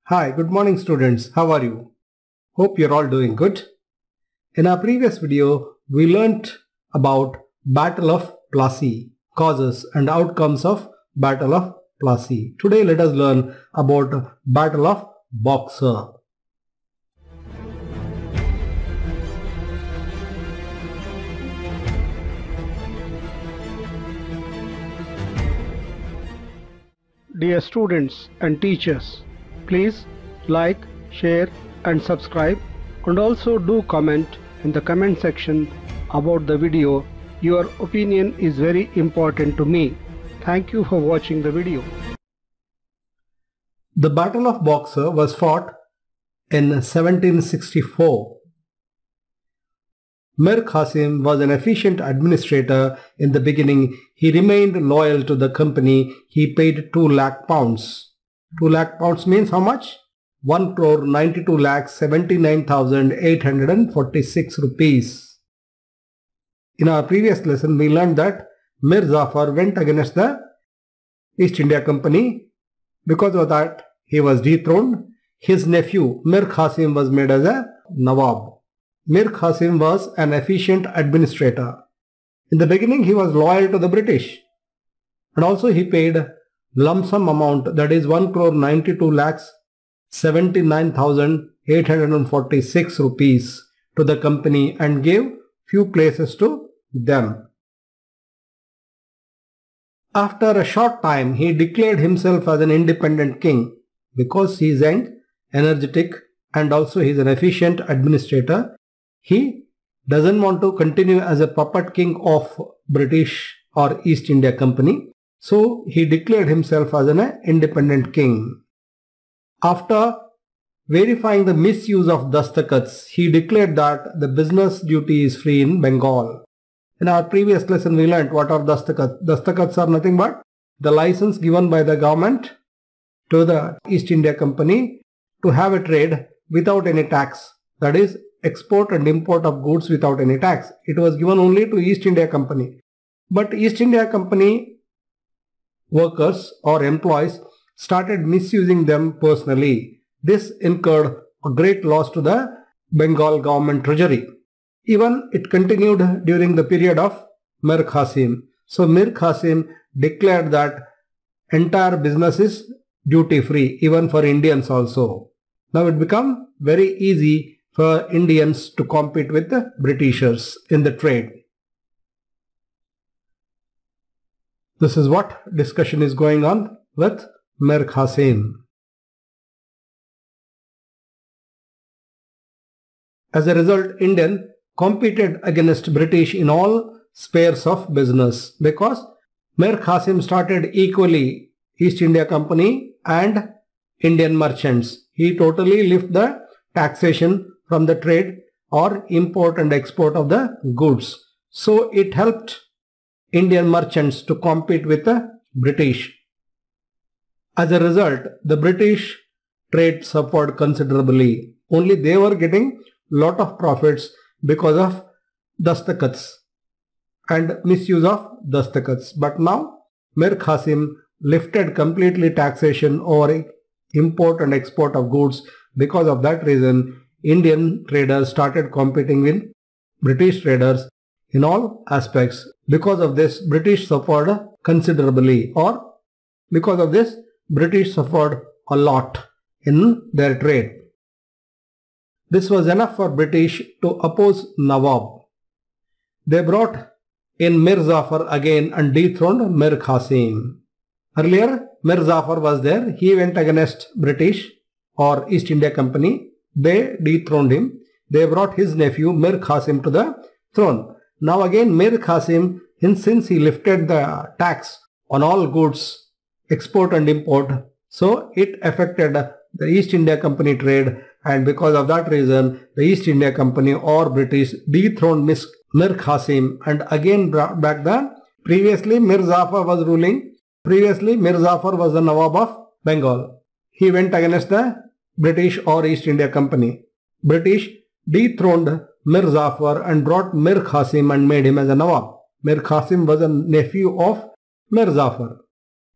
Hi, good morning students. How are you? Hope you're all doing good. In our previous video, we learnt about Battle of Plassey, causes and outcomes of Battle of Plassey. Today let us learn about Battle of Buxar. Dear students and teachers, please like, share and subscribe, and also do comment in the comment section about the video. Your opinion is very important to me. Thank you for watching the video. The Battle of Buxar was fought in 1764. Mir Qasim was an efficient administrator. In the beginning, he remained loyal to the company. He paid 2 lakh pounds. 2 lakh pounds means how much? 1,92,79,846 rupees. In our previous lesson, we learned that Mir Jafar went against the East India Company. Because of that, he was dethroned. His nephew Mir Qasim was made as a Nawab. Mir Qasim was an efficient administrator. In the beginning, he was loyal to the British, and also he paid lump sum amount, that is 1,92,79,846 rupees to the company and gave few places to them. After a short time, he declared himself as an independent king because he is young, energetic, and also he is an efficient administrator. He doesn't want to continue as a puppet king of British or East India Company. So he declared himself as an independent king. After verifying the misuse of dastakats, he declared that the business duty is free in Bengal. In our previous lesson we learnt what are dastakats. Dastakats are nothing but the license given by the government to the East India Company to have a trade without any tax. That is, export and import of goods without any tax. It was given only to East India Company. But East India Company workers or employees started misusing them personally. This incurred a great loss to the Bengal government treasury. Even it continued during the period of Mir Qasim. So Mir Qasim declared that entire business is duty free, even for Indians also. Now it became very easy for Indians to compete with the Britishers in the trade. This is what discussion is going on with Mir Qasim. As a result, Indian competed against British in all spheres of business because Mir Qasim started equally East India Company and Indian merchants. He totally lifted the taxation from the trade or import and export of the goods. So it helped Indian merchants to compete with the British. As a result, the British trade suffered considerably. Only they were getting lot of profits because of dastakats and misuse of dastakats. But now Mir Qasim lifted completely taxation over import and export of goods. Because of that reason, Indian traders started competing with British traders in all aspects. Because of this, British suffered considerably, or because of this, British suffered a lot in their trade. This was enough for British to oppose Nawab. They brought in Mir Jafar again and dethroned Mir Qasim. Earlier, Mir Jafar was there. He went against British or East India Company. They dethroned him. They brought his nephew Mir Qasim to the throne. Now again Mir Qasim, since he lifted the tax on all goods, export and import, so it affected the East India Company trade, and because of that reason the East India Company or British dethroned Mir Qasim and again brought back the previously Mir Jafar was ruling. Previously Mir Jafar was the Nawab of Bengal. He went against the British or East India Company. British dethroned Mir Jafar and brought Mir Qasim and made him as a Nawab. Mir Qasim was a nephew of Mir Jafar.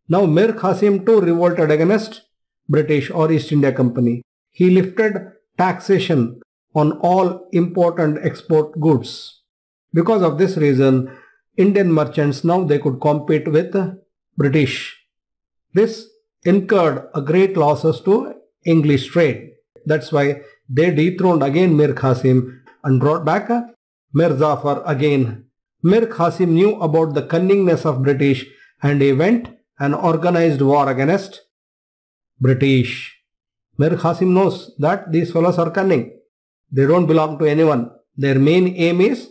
Now Mir Qasim too revolted against British or East India Company. He lifted taxation on all import and export goods. Because of this reason, Indian merchants now they could compete with British. This incurred a great losses to English trade. That's why they dethroned again Mir Qasim and brought back Mir Jafar again. Mir Qasim knew about the cunningness of British and he went and organized war against British. Mir Qasim knows that these fellows are cunning. They don't belong to anyone. Their main aim is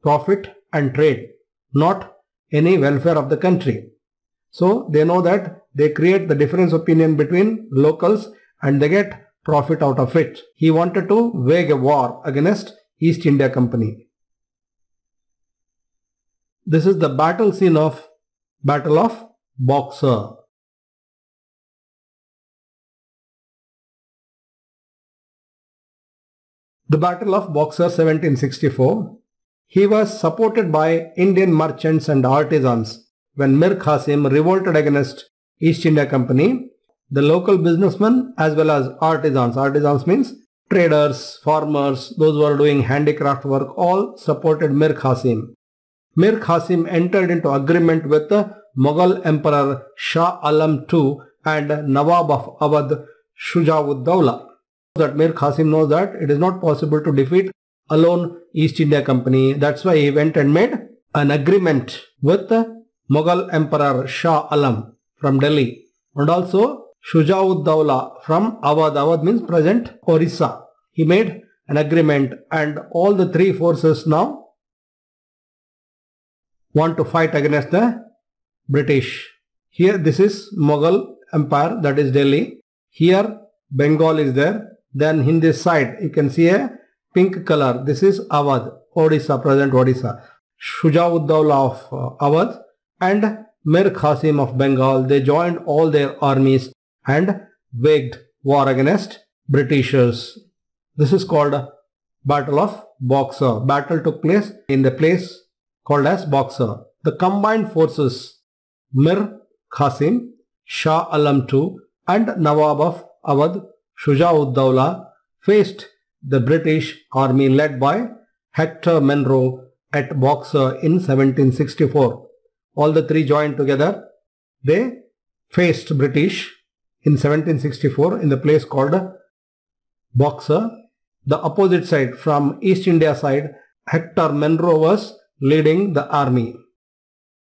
profit and trade, not any welfare of the country. So they know that they create the difference opinion between locals and they get profit out of it. He wanted to wage a war against East India Company. This is the battle scene of Battle of Buxar. The Battle of Buxar 1764. He was supported by Indian merchants and artisans. When Mir Qasim revolted against East India Company, the local businessmen as well as artisans means traders, farmers, those who are doing handicraft work, all supported Mir Qasim. Mir Qasim entered into agreement with the Mughal Emperor Shah Alam II and Nawab of Awadh Shuja-ud-Dawla. That Mir Qasim knows that it is not possible to defeat alone East India Company. That's why he went and made an agreement with the Mughal Emperor Shah Alam from Delhi and also Shuja-ud-Dawla from Awadh. Awadh means present Orissa. He made an agreement and all the three forces now want to fight against the British. Here this is Mughal Empire, that is Delhi. Here Bengal is there. Then in this side you can see a pink color. This is Awadh, Odisha, present Odisha. Shuja-ud-Dawla of Awadh and Mir Qasim of Bengal, they joined all their armies and waged war against Britishers. This is called Battle of Buxar. Battle took place in the place called as Buxar. The combined forces Mir Qasim, Shah Alam II and Nawab of Awadh Shuja-ud-Dawla faced the British army led by Hector Munro at Buxar in 1764. All the three joined together. They faced British in 1764 in the place called Buxar. The opposite side, from East India side, Hector Munro was leading the army.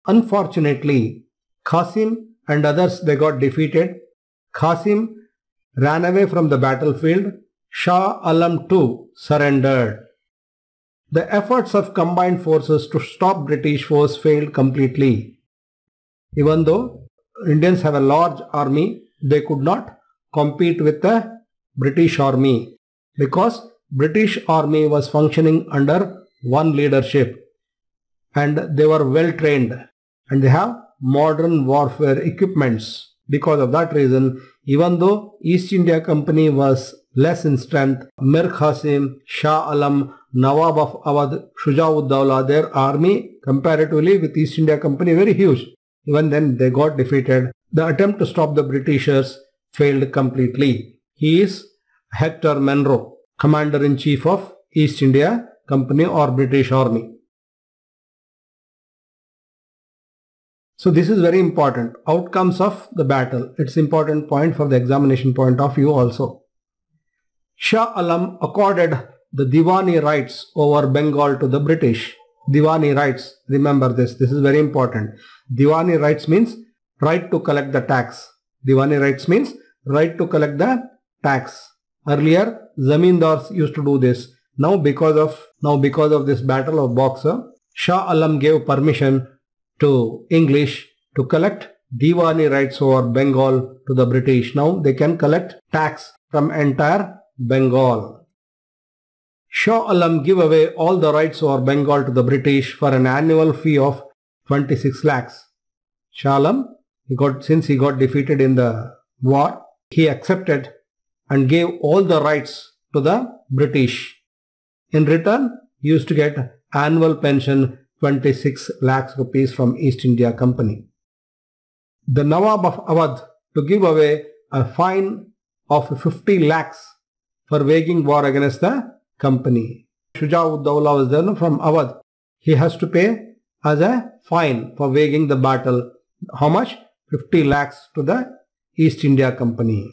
Unfortunately, Qasim and others, they got defeated. Qasim ran away from the battlefield. Shah Alam II surrendered. The efforts of combined forces to stop British force failed completely. Even though Indians have a large army, they could not compete with the British army because British army was functioning under one leadership and they were well trained and they have modern warfare equipments. Because of that reason, even though East India Company was less in strength, Mir Qasim, Shah Alam, Nawab of Awadh, Shuja-ud-Dawla, their army comparatively with East India Company very huge. Even then they got defeated. The attempt to stop the Britishers failed completely. He is Hector Munro, Commander-in-Chief of East India Company or British Army. So this is very important. Outcomes of the battle. It's important point for the examination point of view also. Shah Alam accorded the Diwani rights over Bengal to the British. Diwani rights, remember this is very important. Diwani rights means right to collect the tax. Diwani rights means right to collect the tax. Earlier, zamindars used to do this. Now because of this battle of Buxar, Shah Alam gave permission to English to collect Diwani rights over Bengal to the British. Now they can collect tax from entire Bengal. Shah Alam gave away all the rights over Bengal to the British for an annual fee of 26 lakhs. Shah Alam, since he got defeated in the war, he accepted and gave all the rights to the British. In return, he used to get annual pension 26 lakhs rupees from East India Company. The Nawab of Awadh to give away a fine of 50 lakhs for waging war against the company. Shuja-ud-Dawla was there from Awadh. He has to pay as a fine for waging the battle. How much? 50 lakhs to the East India Company.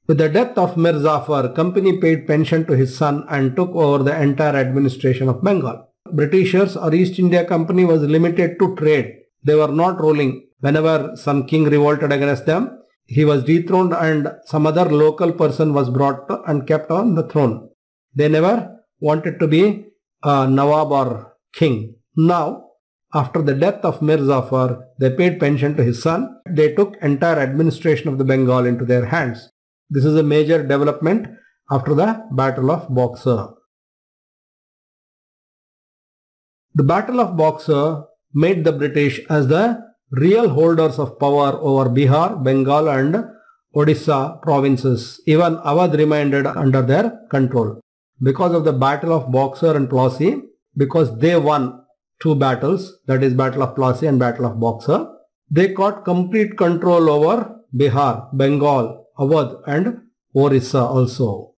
With the death of Mir Zafar, company paid pension to his son and took over the entire administration of Bengal. Britishers or East India Company was limited to trade. They were not ruling. Whenever some king revolted against them, he was dethroned and some other local person was brought and kept on the throne. They never wanted to be a Nawab or king. Now, after the death of Mir Zafar, they paid pension to his son. They took entire administration of the Bengal into their hands. This is a major development after the Battle of Buxar. The Battle of Buxar made the British as the real holders of power over Bihar, Bengal and Odisha provinces. Even Awadh remained under their control. Because of the Battle of Buxar and Plassey, because they won two battles, that is Battle of Plassey and Battle of Buxar, they got complete control over Bihar, Bengal, Awadh and Orissa also.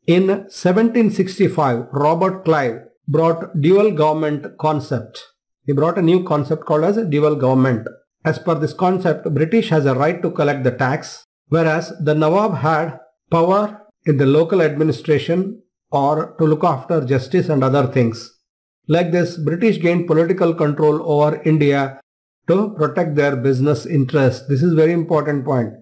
In 1765, Robert Clive brought dual government concept. He brought a new concept called as a dual government. As per this concept, British has a right to collect the tax, whereas the Nawab had power in the local administration or to look after justice and other things. Like this, British gained political control over India to protect their business interests. This is very important point.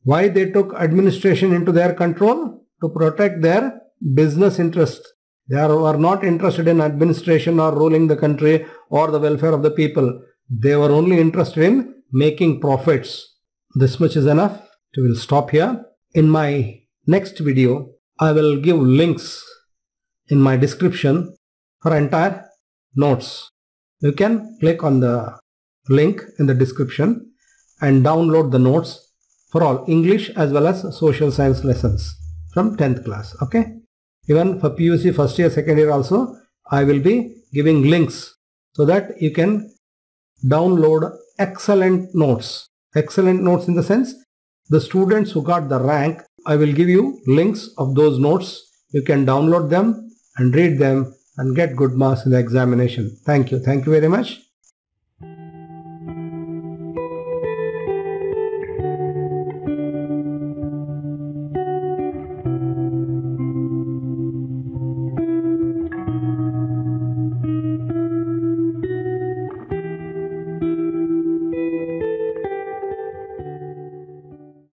Why they took administration into their control? To protect their business interests. They were not interested in administration or ruling the country or the welfare of the people. They were only interested in making profits. This much is enough. We will stop here. In my next video, I will give links in my description for entire notes. You can click on the link in the description and download the notes for all English as well as social science lessons from 10th class. Okay. Even for PUC first year, second year also, I will be giving links so that you can download excellent notes. Excellent notes in the sense, the students who got the rank, I will give you links of those notes. You can download them and read them and get good marks in the examination. Thank you. Thank you very much.